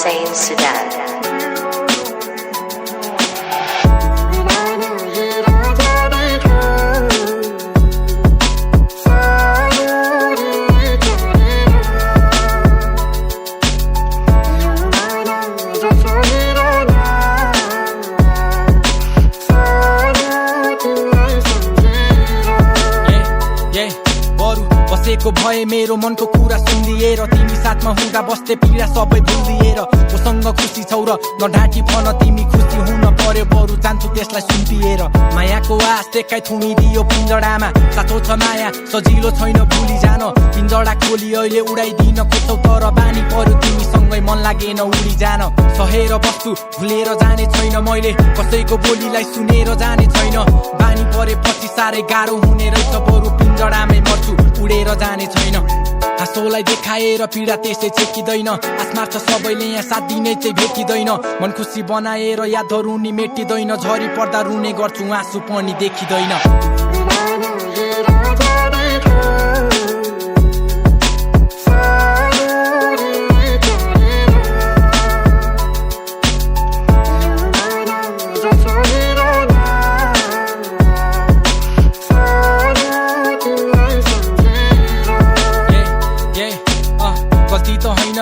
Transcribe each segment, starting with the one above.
Hussein Sudan. बसेको भए मेरो मनको कुरा सुनिदिएर तिमी साथमा हुँदा बस्थे पीडा सबै भुलिएर मसँग खुसी छौ र नढाँटी भन तिमी खुसी हुन पर्यो बरु जान्छु त्यसलाई सुम्पिएर मायाको आश देखाइ थुनिदियो पिञ्जडामा साँचो छ माया सजिलो छैन भुली जान पिञ्जडा खोली अहिले उडाइदिन खोज्छौ तर बानी पर्यो तिमीसँगै मन लागेन उडी जान सहेर बस्छु भुलेर जाने छैन मैले कसैको बोलीलाई सुनेर जाने छैन बानी परेपछि साह्रै गाह्रो हुने रहेछ बरु पिञ्जडामै मर्छु उडेर जाने छैन हाँसोलाई देखाएर पीडा त्यसै छेकिँदैन आसमार छ सबैले यहाँ साथ दिने चाहिँ भेटिँदैन मन खुसी बनाएर यादहरू नि मेटिँदैन झरी पर्दा रुने गर्छु आँसु पनि देखिँदैन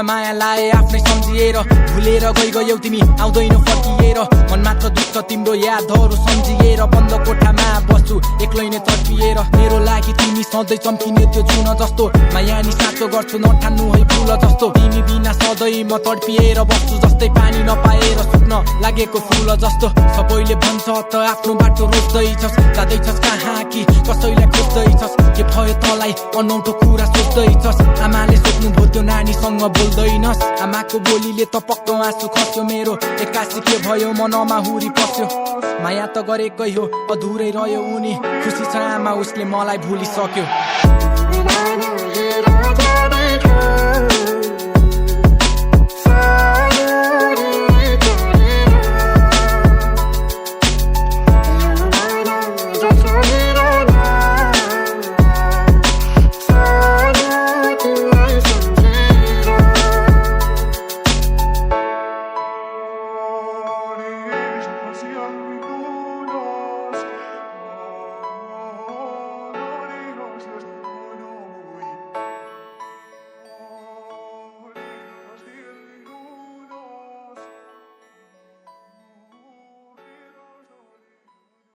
माया लाए आफ्नै सम्झिएर भुलेर गयौ तिमी आउँदैन फर्किएर मन मात्र दुख्छ तिम्रो यादहरू सम्झिएर बन्द कोठामा बस्छु एक्लै नै तर्पिएर मेरो लागि तिमी सधैँ चम्किने त्यो जुन जस्तो माया नि साँचो गर्छु नठान्नु है फुल जस्तो तिमी बिना सधैँ म तडपिएर बस्छु जस्तै पानी नपाएर सुक्न लागेको फुल जस्तो सबैले भन्छ त आफ्नो बाटो रोज्दैछस् जाँदैछस् कहाँ कि कसैलाई खोज्दैछस् के भयो तँलाई अनौठो कुरा सोच्दैछस् आमाले सोध्नु भो त्यो नानीसँग बोल्दैनस् आमाको बोलीले त पक्क आँसु खस्यो मेरो एक्कासी के भयो मनमा हुरी पस्यो माया त गरेकै हो अधुरै रह्यो उनी खुसी छ आमा उसले मलाई भुलिसक्यो